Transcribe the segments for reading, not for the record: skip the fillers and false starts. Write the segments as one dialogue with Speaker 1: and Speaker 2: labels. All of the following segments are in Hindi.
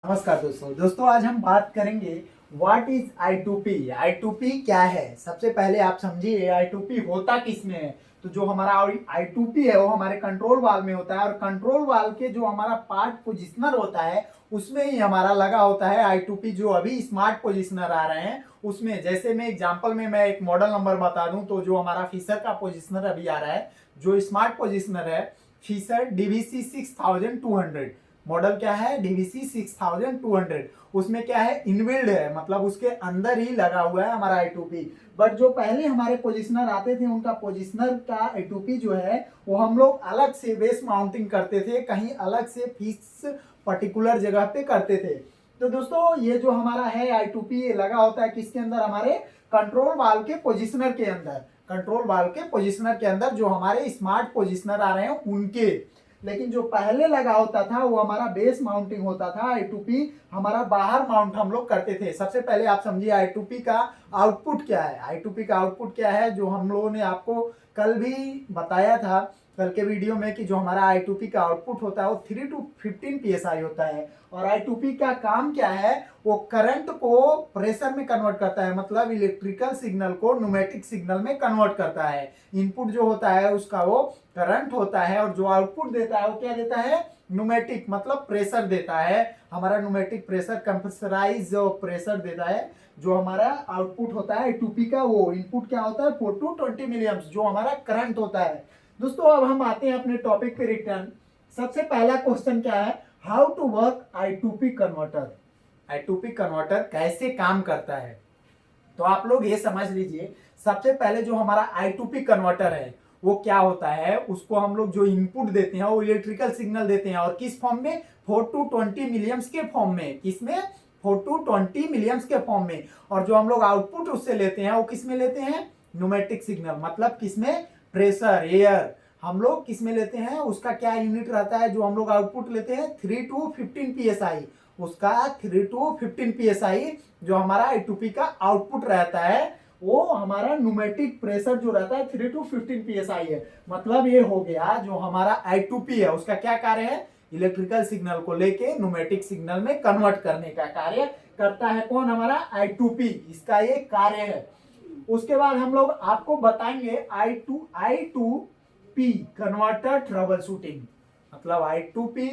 Speaker 1: नमस्कार दोस्तों आज हम बात करेंगे व्हाट इज I2P। I2P क्या है? सबसे पहले आप समझिए I2P होता किस में है। तो जो हमारा I2P है वो हमारे कंट्रोल वाल्व में होता है और कंट्रोल वाल्व के जो हमारा पार्ट पोजिशनर होता है उसमें ही हमारा लगा होता है I2P। जो अभी स्मार्ट पोजिशनर आ रहे हैं उसमें, जैसे मैं एग्जांपल में मैं एक मॉडल नंबर बता दूं तो जो हमारा फिशर का पोजिशनर अभी आ रहा है, जो स्मार्ट पोजिशनर है फिशर DVC 6200। मॉडल क्या है? DVC 6200। उसमें क्या है? इनबिल्ड है, मतलब उसके अंदर ही लगा हुआ है हमारा I2P। बट जो पहले हमारे पोजिशनर आते थे उनका पोजिशनर का I2P जो है वो हम लोग अलग से बेस माउंटिंग करते थे, कहीं अलग से फिक्स पर्टिकुलर जगह पे करते थे। तो दोस्तों ये जो हमारा है I2P लगा होता है किसके अंदर? हमारे कंट्रोल वाल्व के पोजिशनर के अंदर। कंट्रोल वाल्व के पोजिशनर के अंदर जो हमारे स्मार्ट पोजिशनर आ रहे हैं उनके। लेकिन जो पहले लगा होता था वो हमारा बेस माउंटिंग होता था। I2P हमारा बाहर माउंट हम लोग करते थे। सबसे पहले आप समझिए I2P का आउटपुट क्या है। I2P का आउटपुट क्या है जो हम लोगों ने आपको कल भी बताया था, कल के वीडियो में, कि जो हमारा I2P का आउटपुट होता है वो 3 to 15 PSI होता है। और I2P का काम क्या है? वो करंट को प्रेशर में कन्वर्ट करता है, मतलब इलेक्ट्रिकल सिग्नल को न्यूमेटिक सिग्नल में कन्वर्ट करता है। इनपुट जो होता है उसका वो करंट होता है और जो आउटपुट देता है वो क्या देता है? न्यूमेटिक, मतलब प्रेशर देता है। हमारा न्यूमेटिक प्रेशर कंप्रेसराइज प्रेशर देता है। जो हमारा आउटपुट होता है I2P का, वो इनपुट क्या होता है? 4 to 20 मिलियम्स जो हमारा करंट होता है। दोस्तों अब हम आते हैं अपने टॉपिक पे रिटर्न। सबसे पहला क्वेश्चन क्या है? How to work I2P converter. I2P converter कैसे काम करता है? तो आप लोग ये समझ लीजिए, सबसे पहले जो हमारा I2P कन्वर्टर है वो क्या होता है, उसको हम लोग जो इनपुट देते हैं वो इलेक्ट्रिकल सिग्नल देते हैं। और किस फॉर्म में? 4 to 20 मिलियम्स के फॉर्म में। किसमें? 4 to 20 मिलियम्स के फॉर्म में। और जो हम लोग आउटपुट उससे लेते हैं वो किस में लेते हैं? न्यूमेटिक सिग्नल, मतलब किसमें? Pressure, air. हम लोग किस में लेते हैं? उसका क्या यूनिट रहता है जो हम लोग आउटपुट लेते हैं? 3 to 15 PSI। उसका 3 to 15 PSI जो हमारा I2P का आउटपुट रहता है वो हमारा न्यूमेटिक प्रेशर जो रहता है 3 to 15 PSI है। मतलब ये हो गया जो हमारा I2P है उसका क्या कार्य है? इलेक्ट्रिकल सिग्नल को लेके न्यूमेटिक सिग्नल में कन्वर्ट करने का कार्य करता है। कौन? हमारा I2P, इसका ये कार्य है। उसके बाद हम लोग आपको बताएंगे I2P कन्वर्टर ट्रबल शूटिंग। मतलब I2P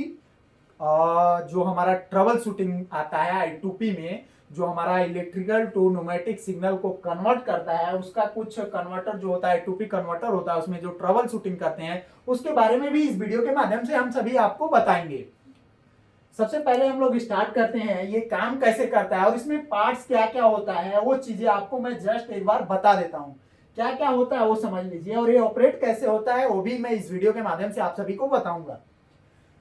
Speaker 1: जो हमारा ट्रबल शूटिंग आता है I2P में, जो हमारा इलेक्ट्रिकल टू न्यूमेटिक सिग्नल को कन्वर्ट करता है, उसका कुछ कन्वर्टर जो होता है I2P कन्वर्टर होता है, उसमें जो ट्रबल शूटिंग करते हैं उसके बारे में भी इस वीडियो के माध्यम से हम सभी आपको बताएंगे। सबसे पहले हम लोग स्टार्ट करते हैं ये काम कैसे करता है और इसमें पार्ट्स क्या क्या होता है, वो चीजें आपको मैं जस्ट एक बार बता देता हूँ। क्या क्या होता है वो समझ लीजिए, और ये ऑपरेट कैसे होता है वो भी मैं इस वीडियो के माध्यम से आप सभी को बताऊंगा।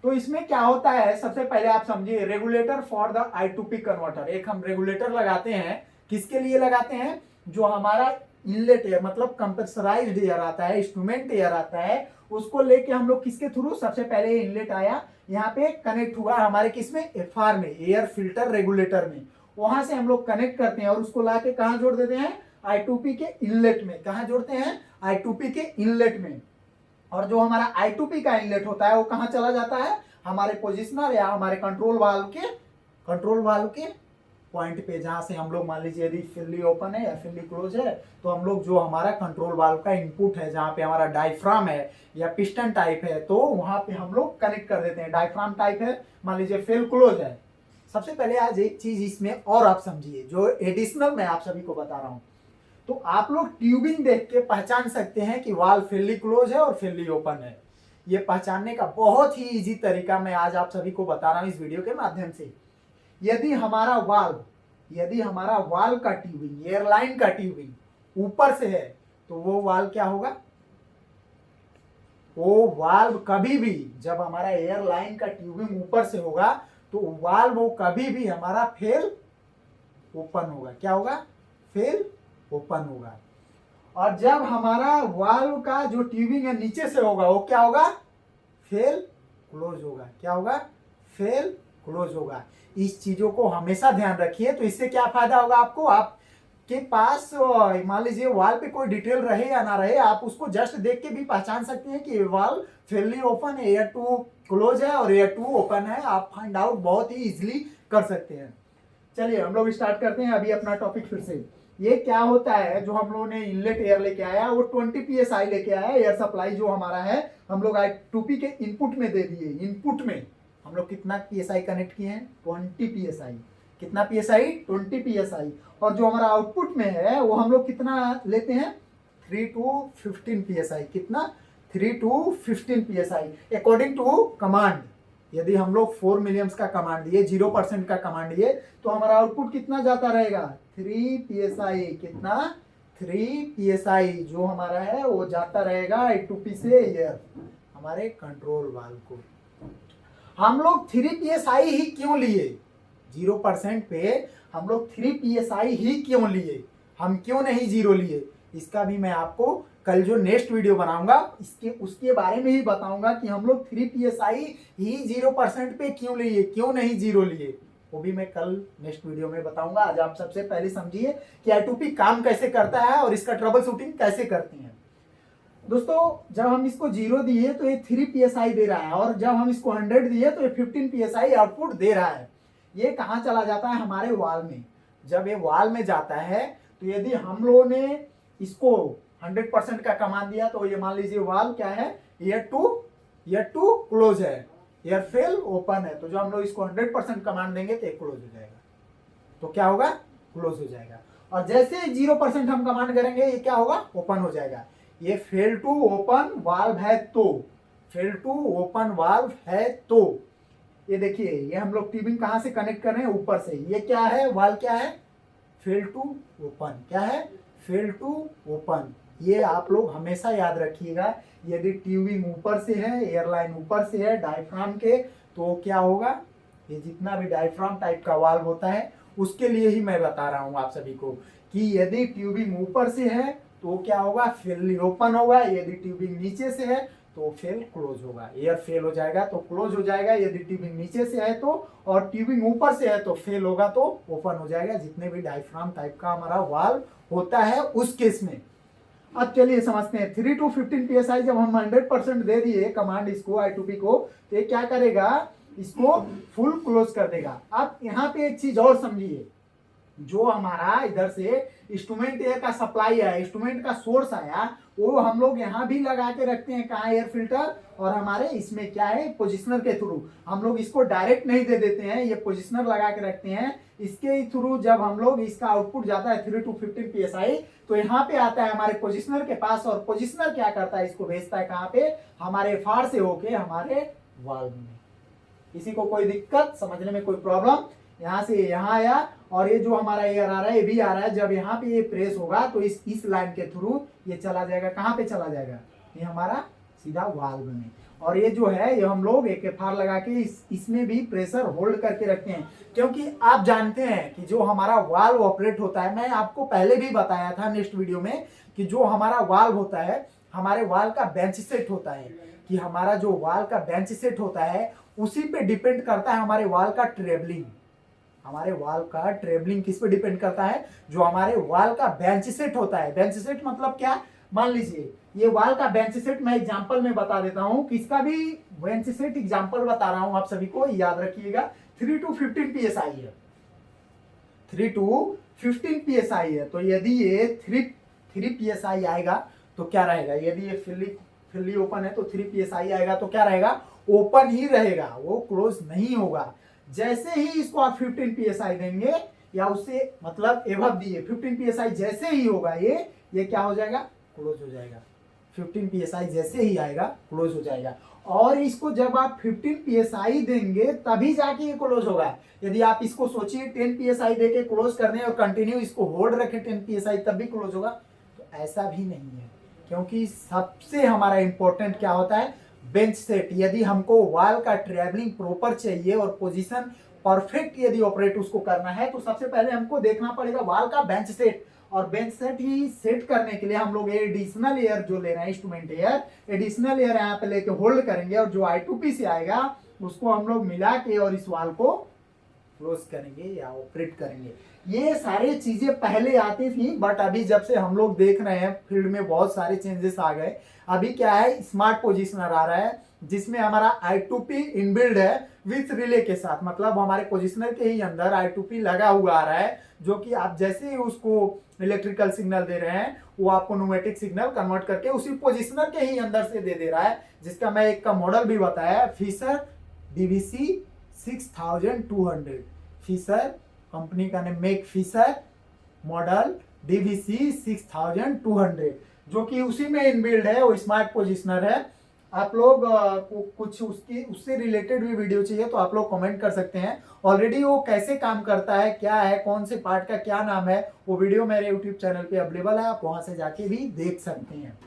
Speaker 1: तो इसमें क्या होता है, सबसे पहले आप समझिए, regulator for the I2P converter. एक हम रेगुलेटर लगाते हैं, किसके लिए लगाते हैं? जो हमारा इनलेट एयर, मतलब कंप्रेसराइज्ड एयर आता है, इंस्ट्रूमेंट एयर आता है, उसको लेके हम लोग किसके थ्रू? सबसे पहले इनलेट आया, यहाँ पे कनेक्ट हुआ हमारे किसमें? FR में, एयर फिल्टर रेगुलेटर में। वहां से हम लोग कनेक्ट करते हैं और उसको लाके कहाँ जोड़ देते हैं? I2P के इनलेट में। कहाँ जोड़ते हैं? I2P के इनलेट में। और जो हमारा I2P का इनलेट होता है वो कहाँ चला जाता है? हमारे पोजिशनर या हमारे कंट्रोल वाल्व के पॉइंट पे, जहां से हम लोग मान लीजिए यदि फिल्ली ओपन है या फिल्ली क्लोज है, तो हम लोग जो हमारा कंट्रोल वाल्व का इनपुट है, जहां पे हमारा डायफ्राम है या पिस्टन टाइप है, तो वहां पे हम लोग कनेक्ट कर देते हैं। डायफ्राम टाइप है, मान लीजिए फिल क्लोज है। सबसे पहले आज एक चीज इसमें और आप समझिए जो एडिशनल मैं आप सभी को बता रहा हूं। तो आप लोग ट्यूबिंग देख के पहचान सकते हैं कि वाल्व फिल्ली क्लोज है और फिल्ली ओपन है। ये पहचानने का बहुत ही इजी तरीका मैं आज आप सभी को बता रहा हूं इस वीडियो के माध्यम से। यदि हमारा वाल्व का ट्यूबिंग, एयरलाइन का ट्यूबिंग ऊपर से है तो वो वाल्व क्या होगा? वो वाल्व कभी भी, जब हमारा एयरलाइन का ट्यूबिंग ऊपर से होगा तो वाल्व वो कभी भी हमारा फेल ओपन होगा। क्या होगा? फेल ओपन होगा। और जब हमारा वाल्व का जो ट्यूबिंग है नीचे से होगा वो क्या होगा? फेल क्लोज होगा। क्या होगा? फेल क्लोज होगा। इस चीजों को हमेशा ध्यान रखिए। तो इससे क्या फायदा होगा आपको? आपके पास मान लीजिए वाल्व पे कोई डिटेल रहे या ना रहे, आप उसको जस्ट देख के भी पहचान सकते हैं कि वाल्व फेलली ओपन है, एयर टू क्लोज है और एयर टू ओपन है। आप फाइंड आउट बहुत ही इजिली कर सकते हैं। चलिए हम लोग स्टार्ट करते हैं अभी अपना टॉपिक फिर से। ये क्या होता है, जो हम लोगों ने इनलेट एयर लेके आया वो 20 psi लेके आया, एयर सप्लाई जो हमारा है हम लोग I2P के इनपुट में दे दिए। इनपुट में हम लोग कितना psi कनेक्ट किए हैं, 20 psi। कितना psi, 20 psi। और जो हमारा आउटपुट में है वो हम लोग कितना लेते हैं, 3 to 15 psi। कितना, 3 to 15 psi according to command. यदि हम लोग 4 मिलियम्स का कमांड दिए, 0% का कमांड दिए, तो हमारा आउटपुट कितना जाता रहेगा, 3 psi। कितना, 3 psi जो हमारा है वो जाता रहेगा I2P से एयर हमारे कंट्रोल वाल्व को। हम लोग 3 psi ही क्यों लिए, 0% पे हम लोग 3 psi ही क्यों लिए, हम क्यों नहीं 0 लिए, इसका भी मैं आपको कल जो नेक्स्ट वीडियो बनाऊंगा उसके बारे में ही बताऊंगा कि हम लोग 3 psi ही 0% पे क्यों लिए, क्यों नहीं 0 लिए, वो भी मैं कल नेक्स्ट वीडियो में बताऊंगा। आज आप सबसे पहले समझिए कि I2P काम कैसे करता है और इसका ट्रबल शूटिंग कैसे करती है। दोस्तों जब हम इसको 0 दिए तो ये 3 psi दे रहा है, और जब हम इसको 100 दिए तो ये 15 psi आउटपुट दे रहा है। ये कहाँ चला जाता है, हमारे वाल में। जब ये वाल में जाता है तो यदि हम लोगों ने इसको 100% का कमांड दिया तो ये मान लीजिए वाल क्या है, ईयर टू क्लोज है, एयर फेल ओपन है, तो जो हम लोग इसको 100% कमांड देंगे तो ये क्लोज हो जाएगा। तो क्या होगा, क्लोज हो जाएगा। और जैसे 0% हम कमांड करेंगे ये क्या होगा, ओपन हो जाएगा। ये फेल टू ओपन वाल्व है, तो फेल टू ओपन वाल्व है तो ये देखिए, ये हम लोग ट्यूबिंग कहां से कनेक्ट कर रहे हैं, ऊपर से। ये क्या है, वाल्व क्या है, फेल टू ओपन। क्या है, फेल टू ओपन। ये आप लोग हमेशा याद रखिएगा। यदि ट्यूबिंग ऊपर से है, एयरलाइन ऊपर से है डायफ्राम के, तो क्या होगा, ये जितना भी डायफ्राम टाइप का वाल्व होता है उसके लिए ही मैं बता रहा हूं आप सभी को कि यदि ट्यूबिंग ऊपर से है तो क्या होगा, फेल ओपन होगा। यदि ट्यूबिंग नीचे से है तो फेल क्लोज होगा, एयर फेल हो जाएगा तो क्लोज हो जाएगा। यदि ट्यूबिंग नीचे से है तो, और ट्यूबिंग ऊपर से है तो फेल होगा तो ओपन हो जाएगा। जितने भी डायफ्राम टाइप का हमारा वाल्व होता है उस केस में। अब चलिए समझते हैं, 3 to 15 psi जब हम 100% दे दिए कमांड इसको I2P को, तो ये क्या करेगा, इसको फुल क्लोज कर देगा। अब यहाँ पे एक चीज और समझिए, जो हमारा इधर से इंस्ट्रूमेंट एयर का सप्लाई है, इंस्ट्रूमेंट का सोर्स आया, वो हम लोग यहाँ भी लगा के रखते हैं, कहाँ, एयर फिल्टर, और हमारे इसमें क्या है, पोजिशनर के थ्रू। हम लोग इसको डायरेक्ट नहीं दे देते हैं, ये पोजिशनर लगा के रखते हैं। इसके थ्रू जब हम लोग इसका आउटपुट जाता है 3 to 15 psi, तो यहाँ पे आता है हमारे पोजिशनर के पास, और पोजिशनर क्या करता है, इसको भेजता है कहाँ पे, हमारे फार से होके हमारे वाल्व में। किसी को कोई दिक्कत, समझने में कोई प्रॉब्लम, यहाँ से यहाँ आया और ये जो हमारा एयर आ रहा है ये भी आ रहा है। जब यहाँ पे ये प्रेस होगा तो इस लाइन के थ्रू ये चला जाएगा, कहाँ पे चला जाएगा, ये हमारा सीधा वाल्व में। और ये जो है ये हम लोग एक फार लगा के इसमें भी प्रेशर होल्ड करके रखते हैं, क्योंकि आप जानते हैं कि जो हमारा वाल्व ऑपरेट होता है, मैं आपको पहले भी बताया था नेक्स्ट वीडियो में कि जो हमारा वाल्व होता है, हमारे वाल्व का बेंच सेट होता है, कि हमारा जो वाल्व का बेंच सेट होता है उसी पे डिपेंड करता है हमारे वाल्व का ट्रेवलिंग। हमारे वाल्व का ट्रेवलिंग किस पे डिपेंड करता है, जो हमारे वाल्व का बेंच सेट होता है। बेंच सेट मतलब क्या, मान लीजिए ये वाल्व का बेंच सेट मैं एग्जांपल में बता देता हूं, किसका भी बेंच सेट एग्जांपल बता रहा हूं, आप सभी को याद रखिएगा। 3 to 15 psi है, 3 to 15 psi है। तो यदि ये 3 psi आएगा तो क्या रहेगा, यदि ये फिल्ली ओपन है तो 3 psi आएगा तो क्या रहेगा, ओपन ही रहेगा, वो क्लोज नहीं होगा। जैसे ही इसको आप 15 psi देंगे या उससे मतलब एवब दिए 15 psi जैसे ही होगा ये क्या हो जाएगा, क्लोज हो जाएगा। 15 psi जैसे ही आएगा क्लोज हो जाएगा। और इसको जब आप 15 psi देंगे तभी जाके ये क्लोज होगा। यदि आप इसको सोचिए 10 psi देके क्लोज कर दें और कंटिन्यू इसको होल्ड रखें 10 psi तब भी क्लोज होगा, तो ऐसा भी नहीं है। क्योंकि सबसे हमारा इंपॉर्टेंट क्या होता है, बेंच सेट। यदि हमको वाल का ट्रैवलिंग प्रॉपर चाहिए और पोजीशन परफेक्ट यदि ऑपरेट उसको करना है, तो सबसे पहले हमको देखना पड़ेगा वाल का बेंच सेट। और बेंच सेट ही सेट करने के लिए हम लोग एडिशनल एयर जो ले रहे हैं, इंस्ट्रूमेंट एयर, एडिशनल एयर यहाँ पे लेके होल्ड करेंगे, और जो I2P से आएगा उसको हम लोग मिला के और इस वाल को क्लोज करेंगे या ऑपरेट करेंगे। ये सारी चीजें पहले आती थी, बट अभी जब से हम लोग देख रहे हैं फील्ड में बहुत सारे चेंजेस आ गए। अभी क्या है, स्मार्ट पोजिशनर आ रहा है, जिसमें हमारा I2P इनबिल्ड है विथ रिले के साथ, मतलब हमारे पोजिशनर के ही अंदर I2P लगा हुआ आ रहा है, जो कि आप जैसे ही उसको इलेक्ट्रिकल सिग्नल दे रहे हैं वो आपको न्यूमेटिक सिग्नल कन्वर्ट करके उसी पोजिशनर के ही अंदर से दे रहा है, जिसका मैं एक का मॉडल भी बताया, फिशर DVC 6200। फिशर कंपनी का name make Fisher model DVC 6200, जो कि उसी में इनबिल्ड है, वो स्मार्ट पोजिशनर है। आप लोग को कुछ उससे रिलेटेड भी वीडियो चाहिए तो आप लोग कमेंट कर सकते हैं। ऑलरेडी वो कैसे काम करता है, क्या है, कौन से पार्ट का क्या नाम है, वो वीडियो मेरे यूट्यूब चैनल पे अवेलेबल है, आप वहां से जाके भी देख सकते हैं।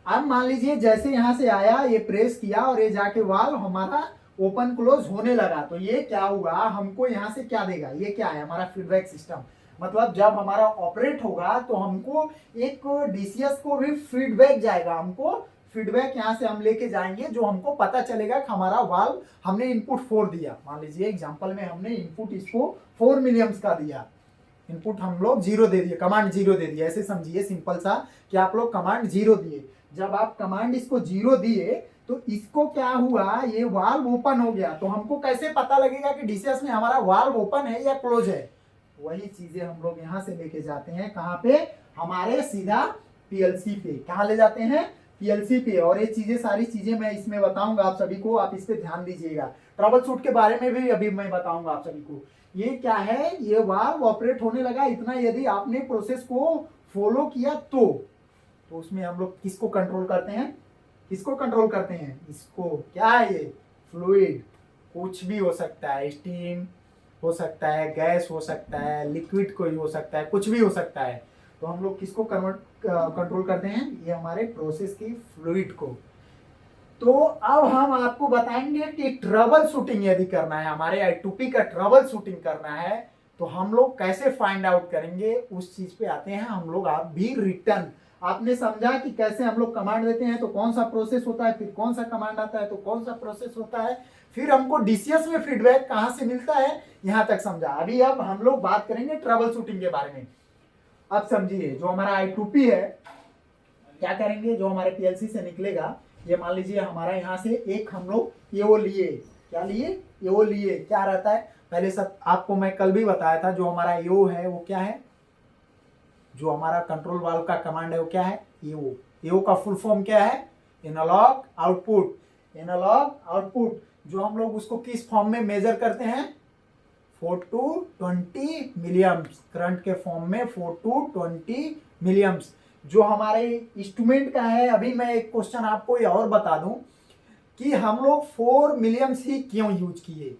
Speaker 1: अब मान लीजिए जैसे यहाँ से आया, ये प्रेस किया और ये जाके वाल्व हमारा ओपन क्लोज होने लगा, तो ये क्या हुआ, हमको यहाँ से क्या देगा, ये क्या है हमारा फीडबैक सिस्टम। मतलब जब हमारा ऑपरेट होगा तो हमको एक DCS को भी फीडबैक जाएगा, हमको फीडबैक यहाँ से हम लेके जाएंगे, जो हमको पता चलेगा कि हमारा वाल्व हमने इनपुट 4 दिया। मान लीजिए एग्जांपल में हमने इनपुट इसको 4 मिलियम्स का दिया, इनपुट हम लोग 0 दे दिए, कमांड 0 दे दिया, ऐसे समझिए सिंपल सा कि आप लोग कमांड 0 दिए। जब आप कमांड इसको 0 दिए तो इसको क्या हुआ, ये वाल्व ओपन हो गया। तो हमको कैसे पता लगेगा कि DCS में हमारा वाल्व ओपन है या क्लोज है, वही चीजें हम लोग यहाँ से लेके जाते हैं कहाँ पे, हमारे सीधा PLC पे। कहाँ ले जाते हैं, PLC पे। और ये चीजें सारी चीजें मैं इसमें बताऊंगा आप सभी को, आप इस पे ध्यान दीजिएगा। ट्रबल शूट के बारे में भी अभी मैं बताऊंगा आप सभी को। ये क्या है, ये वाल्व ऑपरेट होने लगा, इतना यदि आपने प्रोसेस को फॉलो किया तो उसमें हम लोग किसको कंट्रोल करते हैं, किसको कंट्रोल करते हैं, इसको। क्या है ये, फ्लूइड, कुछ भी हो सकता है, स्टीम हो सकता है, गैस हो सकता है, लिक्विड कोई हो सकता है, कुछ भी हो सकता है। तो हम लोग किसको कंट्रोल करते हैं, ये हमारे प्रोसेस की फ्लूइड को। तो अब हम आपको बताएंगे कि ट्रबल शूटिंग यदि करना है, हमारे I2P का ट्रबल शूटिंग करना है तो हम लोग कैसे फाइंड आउट करेंगे, उस चीज पे आते हैं हम लोग। आप भी रिटर्न, आपने समझा कि कैसे हम लोग कमांड देते हैं तो कौन सा प्रोसेस होता है, फिर कौन सा कमांड आता है तो कौन सा प्रोसेस होता है, फिर हमको DCS में फीडबैक कहां से मिलता है, यहां तक समझा। अभी अब हम लोग बात करेंगे ट्रबल शूटिंग के बारे में। अब समझिए जो हमारा I2P है, क्या करेंगे, जो हमारे PLC से निकलेगा, ये मान लीजिए हमारा यहाँ से एक हम लोग ये वो लिए, क्या लिए, ये वो लिए, क्या रहता है, पहले सब आपको मैं कल भी बताया था, जो हमारा यो है वो क्या है, जो हमारा कंट्रोल वाल्व का कमांड है वो क्या है, यो का फुल फॉर्म क्या है, एनालॉग आउटपुट। एनालॉग आउटपुट, जो हम लोग उसको किस फॉर्म में मेजर करते हैं, 4 to 20 मिलियम्स, करंट के फॉर्म में 4 to 20 मिलियम्स, जो हमारे इंस्ट्रूमेंट का है। अभी मैं एक क्वेश्चन आपको ये और बता दूं कि हम लोग 4 मिलियम्स ही क्यों यूज किए,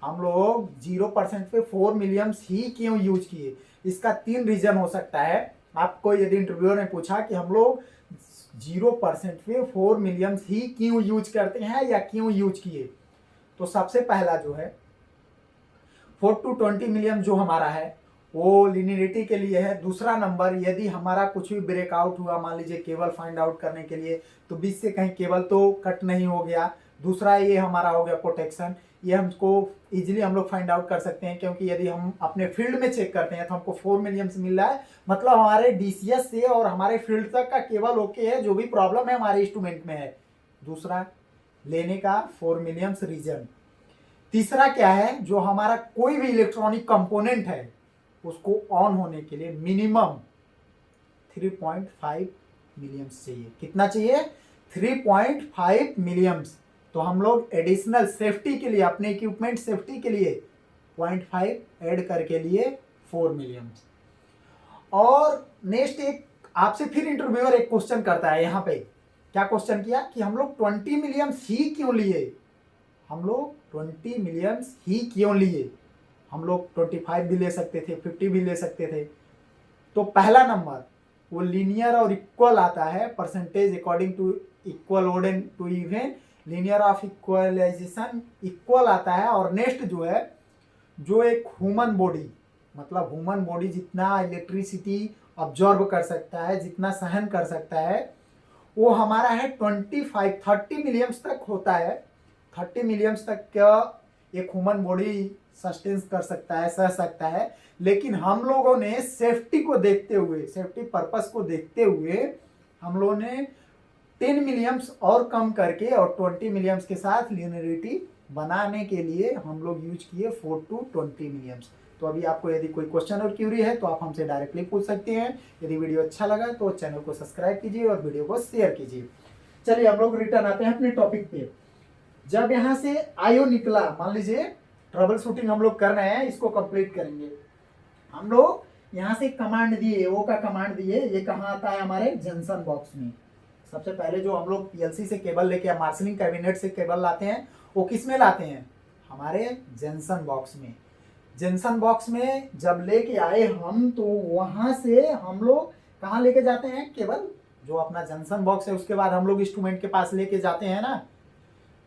Speaker 1: हम लोग 0% पे 4 मिलियम्स ही क्यों यूज किए। इसका 3 रीजन हो सकता है। आपको यदि इंटरव्यूअर ने पूछा कि हम लोग 0% पे 4 मिलियम्स ही क्यों यूज करते हैं या क्यों यूज किए, तो सबसे पहला जो है 4 to 20 मिलियम जो हमारा है वो लिनियरिटी के लिए है। दूसरा नंबर, यदि हमारा कुछ भी ब्रेकआउट हुआ, मान लीजिए केबल फाइंड आउट करने के लिए, तो बीच से कहीं केबल तो कट नहीं हो गया। दूसरा ये हमारा हो गया प्रोटेक्शन, ये हमको इजीली हम लोग फाइंड आउट कर सकते हैं, क्योंकि यदि हम अपने फील्ड में चेक करते हैं तो हमको 4 मिलियम्स मिल रहा है, मतलब हमारे DCS से और हमारे फील्ड तक का केबल ओके है, जो भी प्रॉब्लम है हमारे इंस्ट्रूमेंट में है। दूसरा लेने का 4 मिलियम्स रीजन। तीसरा क्या है, जो हमारा कोई भी इलेक्ट्रॉनिक कंपोनेंट है उसको ऑन होने के लिए मिनिमम 3.5 मिलियम्स चाहिए। कितना चाहिए, 3.5 मिलियम्स। तो हम लोग एडिशनल सेफ्टी के लिए, अपने इक्विपमेंट सेफ्टी के लिए 0.5 ऐड करके लिए 4 मिलियम्स। और नेक्स्ट एक आपसे फिर इंटरव्यूअर एक क्वेश्चन करता है, यहाँ पे क्या क्वेश्चन किया कि हम लोग 20 मिलियम्स ही क्यों लिए, हम लोग 20 मिलियम्स ही क्यों लिए, हम लोग 25 भी ले सकते थे, 50 भी ले सकते थे। तो पहला नंबर वो लीनियर और इक्वल आता है, percentage according to equal odd and to even, linear of equalisation equal आता है। और नेक्स्ट जो है, जो एक ह्यूमन बॉडी, मतलब ह्यूमन बॉडी जितना इलेक्ट्रिसिटी ऑब्जॉर्व कर सकता है, जितना सहन कर सकता है, वो हमारा है 30 मिलियम्स तक होता है। 30 मिलियम्स तक का एक ह्यूमन बॉडी सस्टेंस कर सकता है, सह सकता है। लेकिन हम लोगों ने सेफ्टी को देखते हुए, सेफ्टी पर्पस को देखते हुए हम लोगों ने 10 मिलियम्स और कम करके और 20 मिलियम्स के साथ लिनियरिटी बनाने के लिए हम लोग यूज किए 4 to 20 मिलियम्स। तो अभी आपको यदि कोई क्वेश्चन और क्यूरी है तो आप हमसे डायरेक्टली पूछ सकते हैं। यदि वीडियो अच्छा लगा तो चैनल को सब्सक्राइब कीजिए और वीडियो को शेयर कीजिए। चलिए हम लोग रिटर्न आते हैं अपने टॉपिक पे। जब यहाँ से आयो निकला, मान लीजिए ट्रबल शूटिंग हम लोग कर रहे हैं, इसको कंप्लीट करेंगे। हम लोग यहाँ से कमांड दिए, ओ का कमांड दिए, ये कहाँ आता है हमारे जंक्शन बॉक्स में। सबसे पहले जो हम लोग पीएलसी से केबल लेके मार्शलिंग कैबिनेट से केबल लाते हैं वो किस में लाते हैं, हमारे जंक्शन बॉक्स में। जंक्शन बॉक्स में जब लेके आए हम तो वहां से हम लोग कहाँ लेके जाते हैं, केबल जो अपना जंक्शन बॉक्स है उसके बाद हम लोग इंस्ट्रूमेंट के पास लेके जाते हैं ना।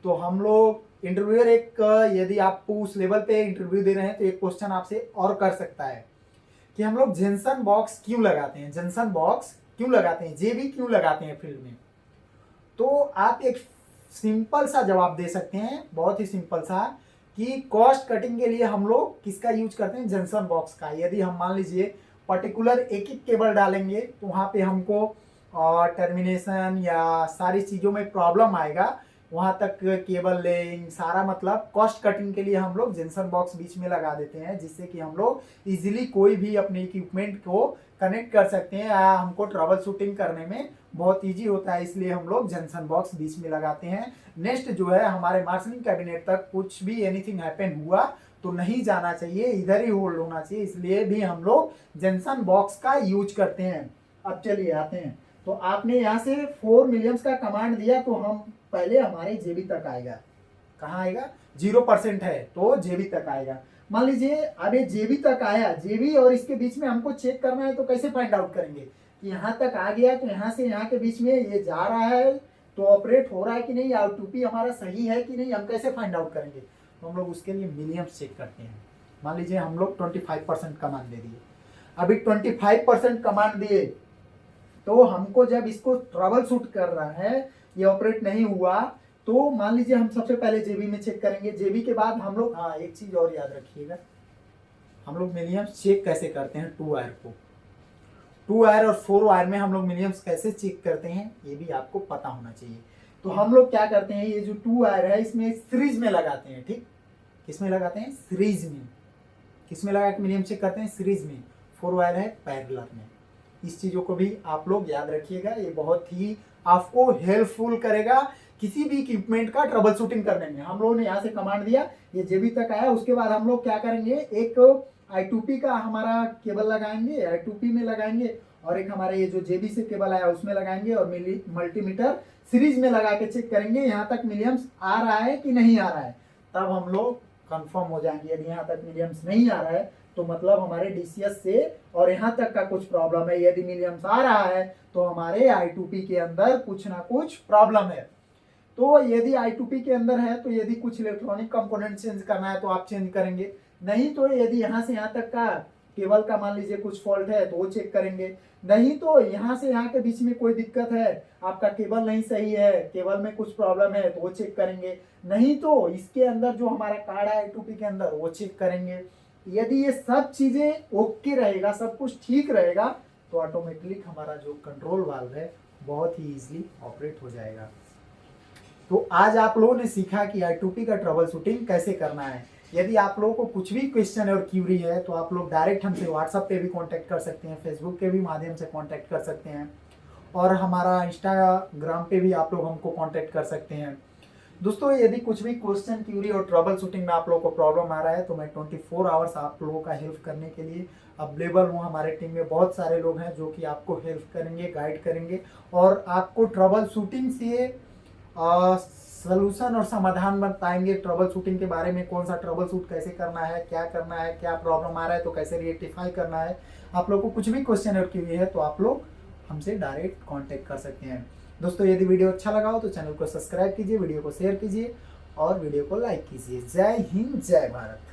Speaker 1: तो हम लोग इंटरव्यूअर एक, यदि आप उस लेवल पे इंटरव्यू दे रहे हैं तो एक क्वेश्चन आपसे और कर सकता है कि हम लोग जंक्शन बॉक्स क्यों लगाते हैं, जंक्शन बॉक्स क्यों लगाते हैं, जेबी क्यों लगाते हैं फील्ड में। तो आप एक सिंपल सा जवाब दे सकते हैं, बहुत ही सिंपल सा, कि कॉस्ट कटिंग के लिए हम लोग किसका यूज करते हैं, जंक्शन बॉक्स का। यदि हम मान लीजिए पर्टिकुलर एक ही केबल डालेंगे तो वहाँ पे हमको टर्मिनेशन या सारी चीज़ों में प्रॉब्लम आएगा, वहाँ तक केबल लेंग सारा, मतलब कॉस्ट कटिंग के लिए हम लोग जंक्शन बॉक्स बीच में लगा देते हैं, जिससे कि हम लोग इजीली कोई भी अपने इक्विपमेंट को कनेक्ट कर सकते हैं या हमको ट्रबल शूटिंग करने में बहुत इजी होता है, इसलिए हम लोग जंक्शन बॉक्स बीच में लगाते हैं। नेक्स्ट जो है, हमारे मार्शलिंग कैबिनेट तक कुछ भी एनीथिंग हैपन हुआ तो नहीं जाना चाहिए, इधर ही होल्ड होना चाहिए, इसलिए भी हम लोग जंक्शन बॉक्स का यूज करते हैं। अब चलिए आते हैं, तो आपने यहाँ से 4 मिलियम्स का कमांड दिया तो हम पहले हमारे जेबी तक आएगा, कहाँ आएगा, 0% है तो जेबी तक आएगा। मान लीजिए अब ये जेबी तक आया, जेबी और इसके बीच में हमको चेक करना है तो कैसे फाइंड आउट करेंगे कि यहाँ तक आ गया तो यहाँ से यहाँ के बीच में ये जा रहा है तो ऑपरेट हो रहा है कि नहीं, R2P हमारा सही है कि नहीं, हम कैसे फाइंड आउट करेंगे। तो हम लोग उसके लिए मिलियम्स चेक करते हैं। मान लीजिए हम लोग 25% कमांड दे दिए, अभी 25% कमांड दिए तो हमको जब इसको ट्रबल शूट कर रहा है, ये ऑपरेट नहीं हुआ, तो मान लीजिए हम सबसे पहले जेबी में चेक करेंगे। जेबी के बाद हम लोग, हाँ एक चीज और याद रखिएगा, हम लोग मिलियम्स चेक कैसे करते हैं 2 वायर को, 2 वायर और 4 वायर में हम लोग मिलियम्स कैसे चेक करते हैं ये भी आपको पता होना चाहिए। तो हम लोग क्या करते हैं, ये जो 2 वायर है इसमें सीरीज में लगाते हैं, ठीक, किसमें लगाते हैं, सीरीज में। किसमें लगा के मिलियम चेक करते हैं, सीरीज में। 4 वायर है पैरेलल में। इस चीजों को भी आप लोग याद रखिएगा, ये बहुत ही आपको हेल्पफुल करेगा किसी भी इक्विपमेंट का ट्रबल शूटिंग करने में। हम लोगों ने यहाँ से कमांड दिया, ये जेबी तक आया, उसके बाद हम लोग क्या करेंगे, एक I2P का हमारा केबल लगाएंगे, I2P में लगाएंगे, और एक हमारे ये जो जेबी से केबल आया उसमें लगाएंगे, और मल्टीमीटर सीरीज में लगा के चेक करेंगे यहाँ तक मिलियम्स आ रहा है कि नहीं आ रहा है। तब हम लोग कंफर्म हो जाएंगे। यदि यहाँ तक मिलियम्स नहीं आ रहा है तो मतलब हमारे DCS से और यहाँ तक का कुछ प्रॉब्लम है। यदि मिलियम्स आ रहा है तो हमारे I2P के अंदर कुछ ना कुछ प्रॉब्लम है। तो यदि I2P के अंदर है तो यदि कुछ इलेक्ट्रॉनिक कंपोनेंट चेंज करना है तो आप चेंज करेंगे, नहीं तो यदि यहाँ से यहाँ तक का केबल का मान लीजिए कुछ फॉल्ट है तो वो चेक करेंगे, नहीं तो यहाँ से यहाँ के बीच में कोई दिक्कत है, आपका केबल नहीं सही है, केबल में कुछ प्रॉब्लम है तो वो चेक करेंगे, नहीं तो इसके अंदर जो हमारा कार्ड है I2P के अंदर वो चेक करेंगे। यदि ये सब चीजें ओके रहेगा, सब कुछ ठीक रहेगा, तो ऑटोमेटिकली हमारा जो कंट्रोल वाल्व है बहुत ही इजीली ऑपरेट हो जाएगा। तो आज आप लोगों ने सीखा कि I2P का ट्रबल शूटिंग कैसे करना है। यदि आप लोगों को कुछ भी क्वेश्चन और क्यूरी है तो आप लोग डायरेक्ट हमसे व्हाट्सएप पे भी कांटेक्ट कर सकते हैं, फेसबुक के भी माध्यम से कांटेक्ट कर सकते हैं, और हमारा इंस्टाग्राम पे भी आप लोग हमको कांटेक्ट कर सकते हैं। दोस्तों, यदि कुछ भी क्वेश्चन क्यूरी और ट्रबल शूटिंग में आप लोगों को प्रॉब्लम आ रहा है तो मैं 24 आवर्स आप लोगों का हेल्प करने के लिए अवेलेबल हूँ। हमारे टीम में बहुत सारे लोग हैं जो कि आपको हेल्प करेंगे, गाइड करेंगे, और आपको ट्रबल शूटिंग से सलूशन और समाधान बताएंगे। ट्रबल शूटिंग के बारे में, कौन सा ट्रबल शूट कैसे करना है, क्या प्रॉब्लम आ रहा है तो कैसे रेक्टिफाई करना है। आप लोग को कुछ भी क्वेश्चन और क्यूरी है तो आप लोग हमसे डायरेक्ट कांटेक्ट कर सकते हैं। दोस्तों, यदि वीडियो अच्छा लगा हो तो चैनल को सब्सक्राइब कीजिए, वीडियो को शेयर कीजिए और वीडियो को लाइक कीजिए। जय हिंद, जय भारत।